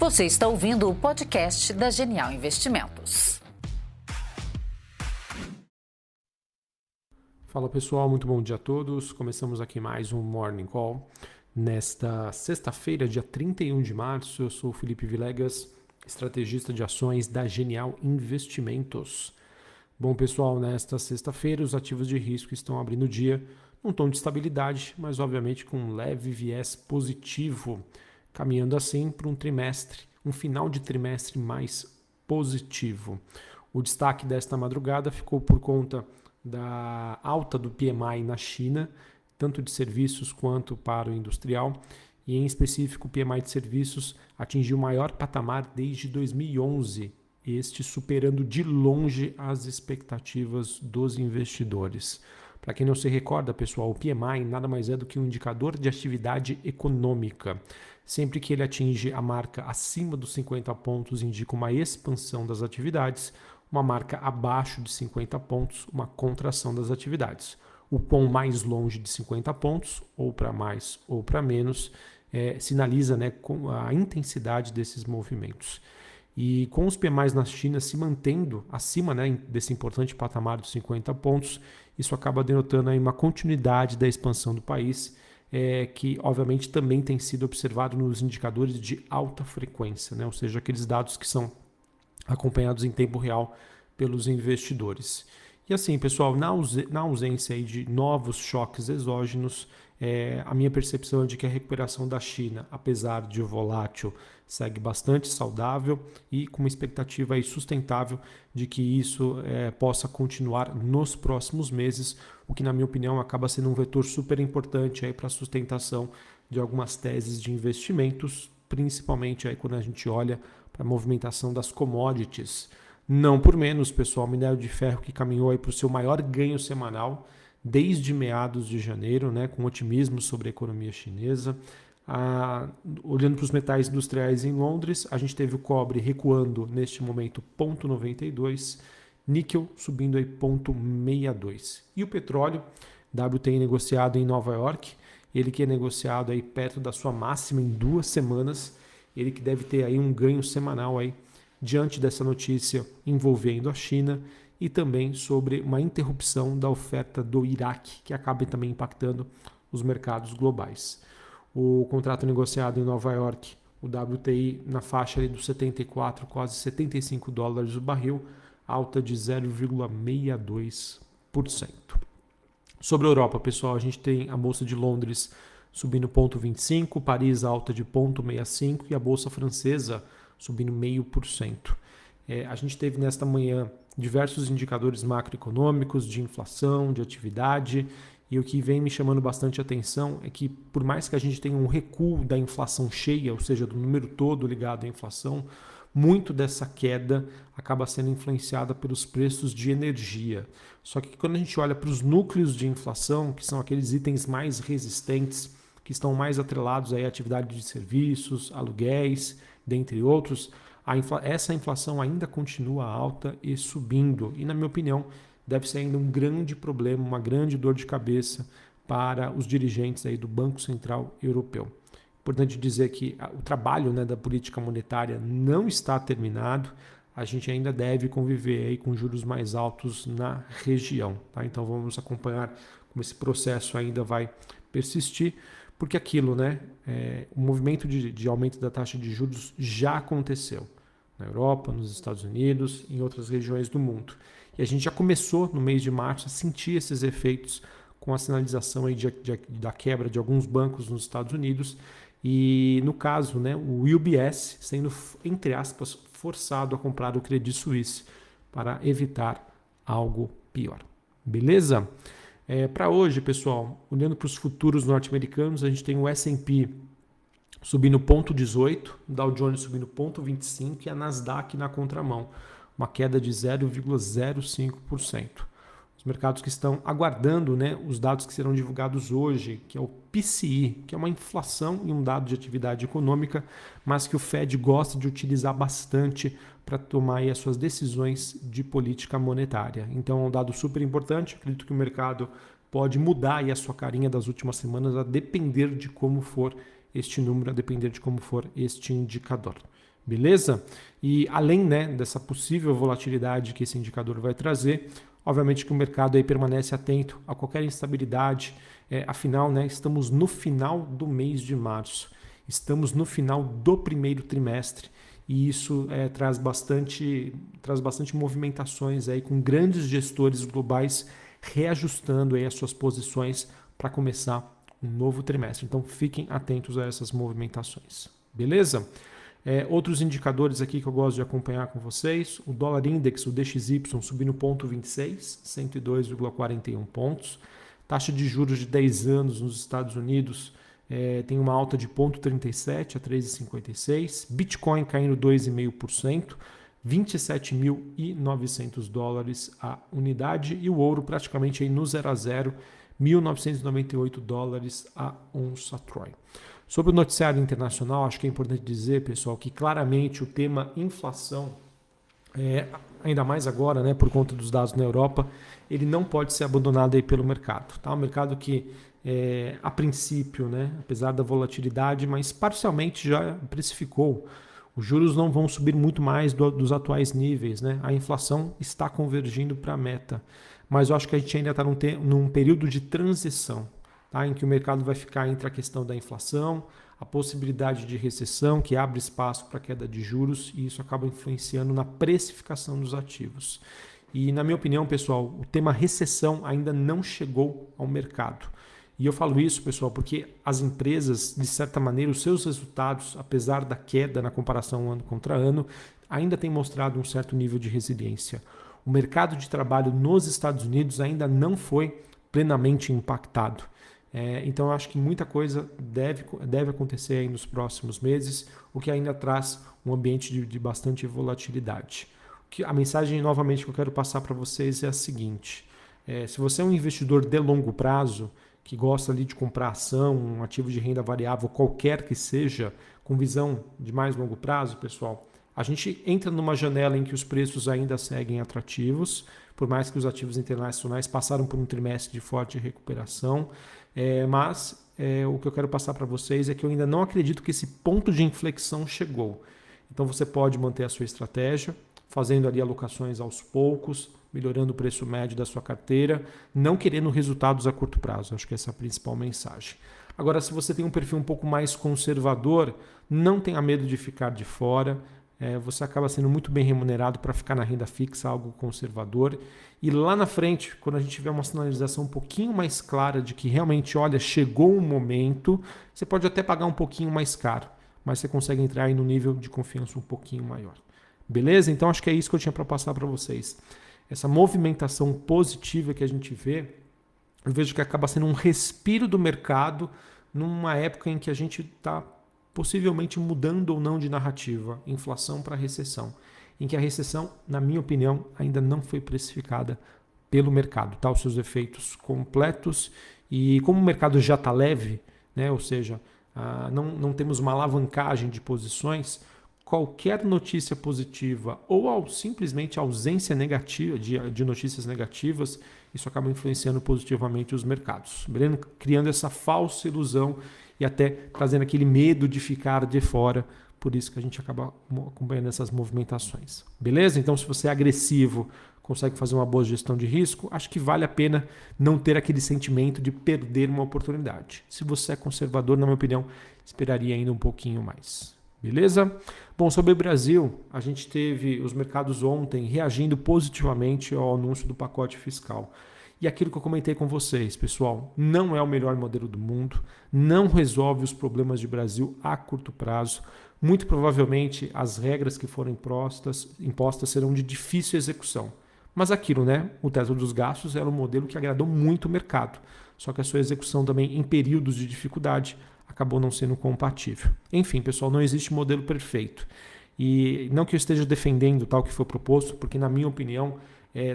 Você está ouvindo o podcast da Genial Investimentos. Fala pessoal, muito bom dia a todos. Começamos aqui mais um Morning Call. Nesta sexta-feira, dia 31 de março, eu sou o Felipe Vilegas, estrategista de ações da Genial Investimentos. Bom pessoal, nesta sexta-feira os ativos de risco estão abrindo o dia num tom de estabilidade, mas obviamente com um leve viés positivo, caminhando assim para um final de trimestre mais positivo. O destaque desta madrugada ficou por conta da alta do PMI na China, tanto de serviços quanto para o industrial, e em específico o PMI de serviços atingiu o maior patamar desde 2011, este superando de longe as expectativas dos investidores. Para quem não se recorda, pessoal, o PMI nada mais é do que um indicador de atividade econômica. Sempre que ele atinge a marca acima dos 50 pontos, indica uma expansão das atividades, uma marca abaixo de 50 pontos, uma contração das atividades. O pão mais longe de 50 pontos, ou para mais ou para menos, sinaliza, né, com a intensidade desses movimentos. E com os PMIs na China se mantendo acima, né, desse importante patamar dos 50 pontos, isso acaba denotando aí uma continuidade da expansão do país, que obviamente também tem sido observado nos indicadores de alta frequência, né, ou seja, aqueles dados que são acompanhados em tempo real pelos investidores. E assim, pessoal, na ausência aí de novos choques exógenos, a minha percepção é de que a recuperação da China, apesar de volátil, segue bastante saudável e com uma expectativa aí sustentável de que isso possa continuar nos próximos meses, o que, na minha opinião, acaba sendo um vetor super importante para a sustentação de algumas teses de investimentos, principalmente aí quando a gente olha para a movimentação das commodities. Não por menos, pessoal, o minério de ferro que caminhou para o seu maior ganho semanal desde meados de janeiro, né, com otimismo sobre a economia chinesa. Olhando para os metais industriais em Londres, a gente teve o cobre recuando neste momento 0,92, níquel subindo aí 0,62. E o petróleo, WTI negociado em Nova York, ele que é negociado aí perto da sua máxima em 2 semanas, ele que deve ter aí um ganho semanal aí diante dessa notícia envolvendo a China e também sobre uma interrupção da oferta do Iraque, que acaba também impactando os mercados globais. O contrato negociado em Nova York, o WTI, na faixa ali dos 74, quase 75 dólares o barril, alta de 0,62%. Sobre a Europa, pessoal, a gente tem a Bolsa de Londres subindo 0,25%, Paris alta de 0,65% e a Bolsa Francesa subindo 0,5%. A gente teve nesta manhã diversos indicadores macroeconômicos de inflação, de atividade, e o que vem me chamando bastante atenção é que, por mais que a gente tenha um recuo da inflação cheia, ou seja, do número todo ligado à inflação, muito dessa queda acaba sendo influenciada pelos preços de energia. Só que quando a gente olha para os núcleos de inflação, que são aqueles itens mais resistentes, que estão mais atrelados à atividade de serviços, aluguéis, dentre outros, essa inflação ainda continua alta e subindo. E, na minha opinião, deve ser ainda um grande problema, uma grande dor de cabeça para os dirigentes aí do Banco Central Europeu. Importante dizer que o trabalho, né, da política monetária não está terminado. A gente ainda deve conviver aí com juros mais altos na região. Tá? Então vamos acompanhar como esse processo ainda vai persistir. Porque aquilo, né, o movimento de aumento da taxa de juros já aconteceu na Europa, nos Estados Unidos, em outras regiões do mundo. E a gente já começou no mês de março a sentir esses efeitos com a sinalização aí da quebra de alguns bancos nos Estados Unidos e, no caso, né, o UBS sendo, entre aspas, forçado a comprar o Credit Suisse para evitar algo pior. Beleza? Para hoje, pessoal, olhando para os futuros norte-americanos, a gente tem o S&P subindo 0,18, o Dow Jones subindo 0,25 e a Nasdaq na contramão, uma queda de 0,05%. Os mercados que estão aguardando, né, os dados que serão divulgados hoje, que é o PCI, que é uma inflação e um dado de atividade econômica, mas que o Fed gosta de utilizar bastante para tomar aí as suas decisões de política monetária. Então é um dado super importante, acredito que o mercado pode mudar aí a sua carinha das últimas semanas a depender de como for este número, a depender de como for este indicador. beleza? E além, né, dessa possível volatilidade que esse indicador vai trazer, obviamente que o mercado aí permanece atento a qualquer instabilidade, afinal, né, estamos no final do mês de março, estamos no final do primeiro trimestre e isso traz bastante movimentações aí com grandes gestores globais reajustando aí as suas posições para começar um novo trimestre. Então fiquem atentos a essas movimentações, beleza? Outros indicadores aqui que eu gosto de acompanhar com vocês, o dólar index, o DXY, subindo 0,26, 102,41 pontos. Taxa de juros de 10 anos nos Estados Unidos tem uma alta de 0,37 a 3,56. Bitcoin caindo 2,5%, 27.900 dólares a unidade. E o ouro praticamente aí no 0 a 0, 1.998 dólares a onça Troy. Sobre o noticiário internacional, acho que é importante dizer, pessoal, que claramente o tema inflação, ainda mais agora, né, por conta dos dados na Europa, ele não pode ser abandonado aí pelo mercado. Tá? Um mercado que, a princípio, né, apesar da volatilidade, mas parcialmente já precificou. Os juros não vão subir muito mais dos atuais níveis. Né? A inflação está convergindo para a meta. Mas eu acho que a gente ainda está num período de transição. Tá, em que o mercado vai ficar entre a questão da inflação, a possibilidade de recessão, que abre espaço para queda de juros, e isso acaba influenciando na precificação dos ativos. E, na minha opinião, pessoal, o tema recessão ainda não chegou ao mercado. E eu falo isso, pessoal, porque as empresas, de certa maneira, os seus resultados, apesar da queda na comparação ano contra ano, ainda têm mostrado um certo nível de resiliência. O mercado de trabalho nos Estados Unidos ainda não foi plenamente impactado. Então eu acho que muita coisa deve acontecer aí nos próximos meses, o que ainda traz um ambiente de bastante volatilidade. A mensagem novamente que eu quero passar para vocês é a seguinte: se você é um investidor de longo prazo, que gosta ali de comprar ação, um ativo de renda variável, qualquer que seja, com visão de mais longo prazo, pessoal, a gente entra numa janela em que os preços ainda seguem atrativos, por mais que os ativos internacionais passaram por um trimestre de forte recuperação. Mas o que eu quero passar para vocês é que eu ainda não acredito que esse ponto de inflexão chegou. Então você pode manter a sua estratégia, fazendo ali alocações aos poucos, melhorando o preço médio da sua carteira, não querendo resultados a curto prazo. Acho que essa é a principal mensagem. Agora, se você tem um perfil um pouco mais conservador, não tenha medo de ficar de fora. Você acaba sendo muito bem remunerado para ficar na renda fixa, algo conservador. E lá na frente, quando a gente tiver uma sinalização um pouquinho mais clara de que realmente, olha, chegou um momento, você pode até pagar um pouquinho mais caro, mas você consegue entrar aí no nível de confiança um pouquinho maior. Beleza? Então acho que é isso que eu tinha para passar para vocês. Essa movimentação positiva que a gente vê, eu vejo que acaba sendo um respiro do mercado numa época em que a gente está possivelmente mudando ou não de narrativa, inflação para recessão, em que a recessão, na minha opinião, ainda não foi precificada pelo mercado, tá? Os seus efeitos completos, e como o mercado já está leve, né? Ou seja, não temos uma alavancagem de posições, qualquer notícia positiva ou simplesmente ausência negativa de notícias negativas, isso acaba influenciando positivamente os mercados, criando essa falsa ilusão e até trazendo aquele medo de ficar de fora. Por isso que a gente acaba acompanhando essas movimentações. Beleza? Então, se você é agressivo, consegue fazer uma boa gestão de risco, acho que vale a pena não ter aquele sentimento de perder uma oportunidade. Se você é conservador, na minha opinião, esperaria ainda um pouquinho mais. Beleza? Bom, sobre o Brasil, a gente teve os mercados ontem reagindo positivamente ao anúncio do pacote fiscal. E aquilo que eu comentei com vocês, pessoal, não é o melhor modelo do mundo, não resolve os problemas do Brasil a curto prazo. Muito provavelmente as regras que foram impostas serão de difícil execução. Mas aquilo, né? O teto dos gastos era um modelo que agradou muito o mercado. Só que a sua execução também em períodos de dificuldade acabou não sendo compatível. Enfim, pessoal, não existe modelo perfeito. E não que eu esteja defendendo tal que foi proposto, porque na minha opinião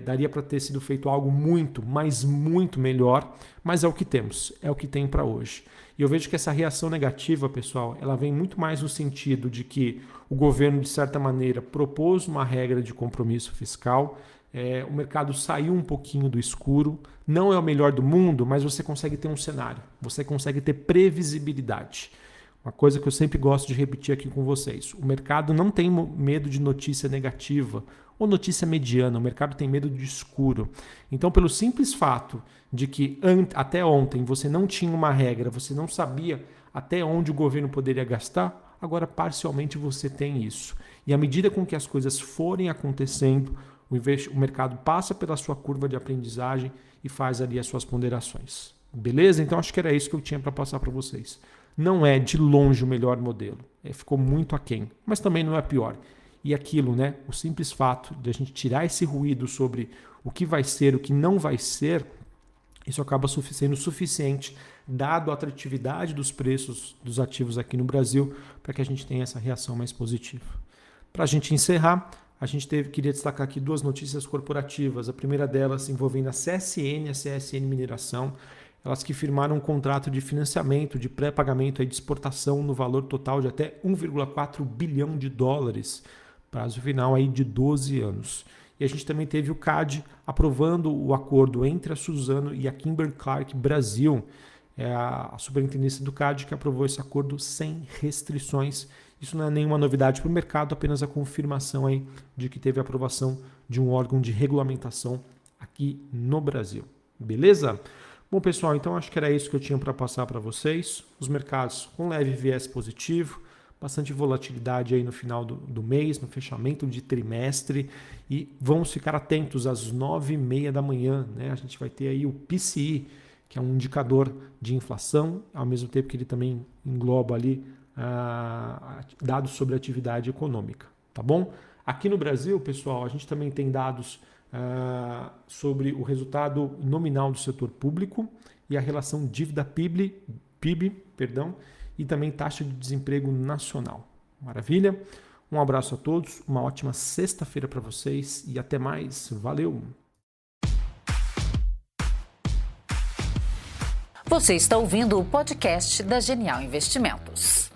daria para ter sido feito algo muito, mas muito melhor, mas é o que temos, é o que tem para hoje. E eu vejo que essa reação negativa, pessoal, ela vem muito mais no sentido de que o governo, de certa maneira, propôs uma regra de compromisso fiscal, o mercado saiu um pouquinho do escuro, não é o melhor do mundo, mas você consegue ter um cenário, você consegue ter previsibilidade. Uma coisa que eu sempre gosto de repetir aqui com vocês. O mercado não tem medo de notícia negativa ou notícia mediana. O mercado tem medo de escuro. Então, pelo simples fato de que até ontem você não tinha uma regra, você não sabia até onde o governo poderia gastar, agora parcialmente você tem isso. E à medida com que as coisas forem acontecendo, o mercado passa pela sua curva de aprendizagem e faz ali as suas ponderações. Beleza? Então acho que era isso que eu tinha para passar para vocês. Não é de longe o melhor modelo. Ficou muito aquém, mas também não é pior. E aquilo, né? O simples fato de a gente tirar esse ruído sobre o que vai ser, o que não vai ser, isso acaba sendo suficiente, dado a atratividade dos preços dos ativos aqui no Brasil, para que a gente tenha essa reação mais positiva. Para a gente encerrar, queria destacar aqui duas notícias corporativas. A primeira delas envolvendo a CSN Mineração, elas que firmaram um contrato de financiamento, de pré-pagamento de exportação no valor total de até 1,4 bilhão de dólares, prazo final aí de 12 anos. E a gente também teve o CAD aprovando o acordo entre a Suzano e a Kimberly-Clark Brasil, a superintendência do CAD que aprovou esse acordo sem restrições. Isso não é nenhuma novidade para o mercado, apenas a confirmação aí de que teve a aprovação de um órgão de regulamentação aqui no Brasil. Beleza? Bom, pessoal, então acho que era isso que eu tinha para passar para vocês. Os mercados com leve viés positivo, bastante volatilidade aí no final do mês, no fechamento de trimestre, e vamos ficar atentos às 9h30 da manhã, né? A gente vai ter aí o PCI, que é um indicador de inflação, ao mesmo tempo que ele também engloba ali dados sobre a atividade econômica, tá bom? Aqui no Brasil, pessoal, a gente também tem dados sobre o resultado nominal do setor público e a relação dívida-PIB, e também taxa de desemprego nacional. Maravilha? Um abraço a todos, uma ótima sexta-feira para vocês e até mais. Valeu! Você está ouvindo o podcast da Genial Investimentos.